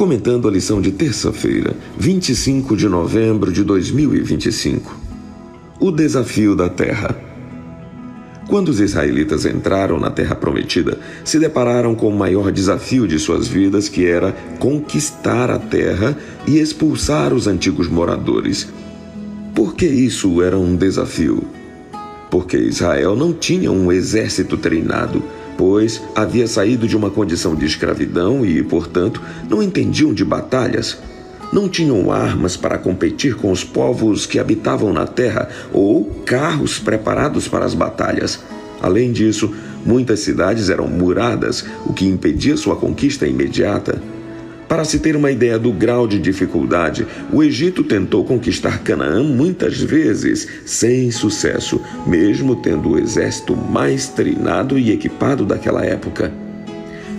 comentando a lição de terça-feira, 25 de novembro de 2025. O desafio da terra. Quando os israelitas entraram na terra prometida, se depararam com o maior desafio de suas vidas, que era conquistar a terra e expulsar os antigos moradores. Por que isso era um desafio? Porque Israel não tinha um exército treinado, pois havia saído de uma condição de escravidão e, portanto, não entendiam de batalhas. Não tinham armas para competir com os povos que habitavam na terra ou carros preparados para as batalhas. Além disso, muitas cidades eram muradas, o que impedia sua conquista imediata. Para se ter uma ideia do grau de dificuldade, o Egito tentou conquistar Canaã muitas vezes, sem sucesso, mesmo tendo o exército mais treinado e equipado daquela época.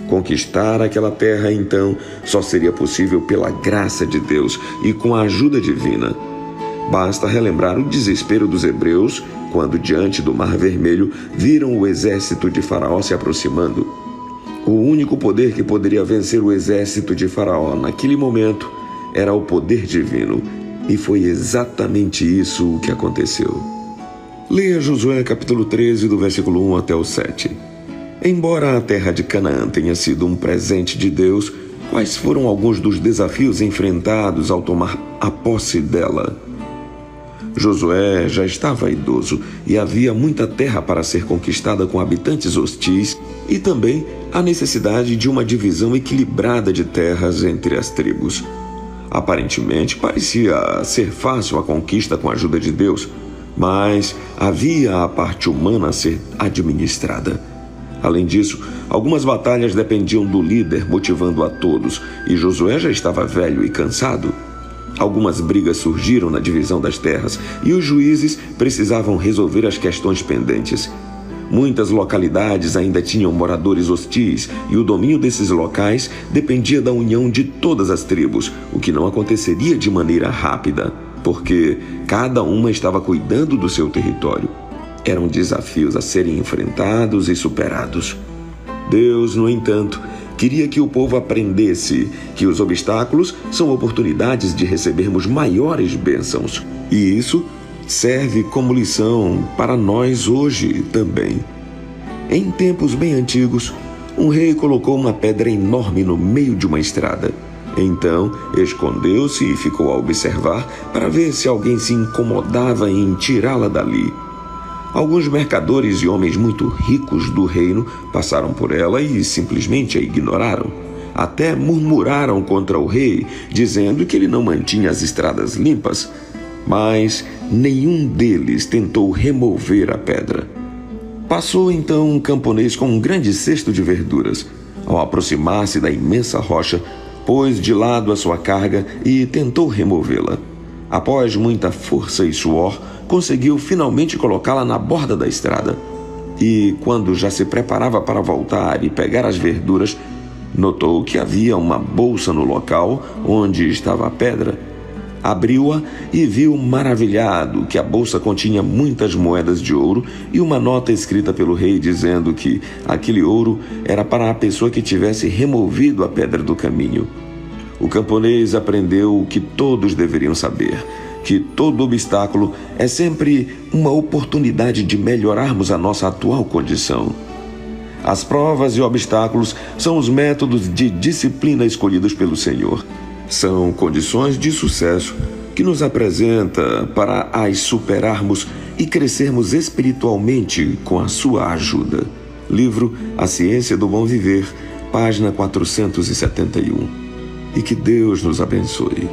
Conquistar aquela terra, então, só seria possível pela graça de Deus e com a ajuda divina. Basta relembrar o desespero dos hebreus quando, diante do Mar Vermelho, viram o exército de Faraó se aproximando. O único poder que poderia vencer o exército de Faraó naquele momento era o poder divino, e foi exatamente isso o que aconteceu. Leia Josué capítulo 13, do versículo 1 até o 7. Embora a terra de Canaã tenha sido um presente de Deus, quais foram alguns dos desafios enfrentados ao tomar a posse dela? Josué já estava idoso e havia muita terra para ser conquistada com habitantes hostis e também a necessidade de uma divisão equilibrada de terras entre as tribos. Aparentemente, parecia ser fácil a conquista com a ajuda de Deus, mas havia a parte humana a ser administrada. Além disso, algumas batalhas dependiam do líder motivando a todos, e Josué já estava velho e cansado. Algumas brigas surgiram na divisão das terras e os juízes precisavam resolver as questões pendentes. Muitas localidades ainda tinham moradores hostis e o domínio desses locais dependia da união de todas as tribos, o que não aconteceria de maneira rápida, porque cada uma estava cuidando do seu território. Eram desafios a serem enfrentados e superados. Deus, no entanto, queria que o povo aprendesse que os obstáculos são oportunidades de recebermos maiores bênçãos. E isso serve como lição para nós hoje também. Em tempos bem antigos, um rei colocou uma pedra enorme no meio de uma estrada. Então, escondeu-se e ficou a observar para ver se alguém se incomodava em tirá-la dali. Alguns mercadores e homens muito ricos do reino passaram por ela e simplesmente a ignoraram. Até murmuraram contra o rei, dizendo que ele não mantinha as estradas limpas. Mas nenhum deles tentou remover a pedra. Passou então um camponês com um grande cesto de verduras. Ao aproximar-se da imensa rocha, pôs de lado a sua carga e tentou removê-la. Após muita força e suor, conseguiu finalmente colocá-la na borda da estrada. E quando já se preparava para voltar e pegar as verduras, notou que havia uma bolsa no local onde estava a pedra. Abriu-a e viu maravilhado que a bolsa continha muitas moedas de ouro e uma nota escrita pelo rei dizendo que aquele ouro era para a pessoa que tivesse removido a pedra do caminho. O camponês aprendeu o que todos deveriam saber, que todo obstáculo é sempre uma oportunidade de melhorarmos a nossa atual condição. As provas e obstáculos são os métodos de disciplina escolhidos pelo Senhor. São condições de sucesso que nos apresenta para as superarmos e crescermos espiritualmente com a sua ajuda. Livro A Ciência do Bom Viver, página 471. E que Deus nos abençoe.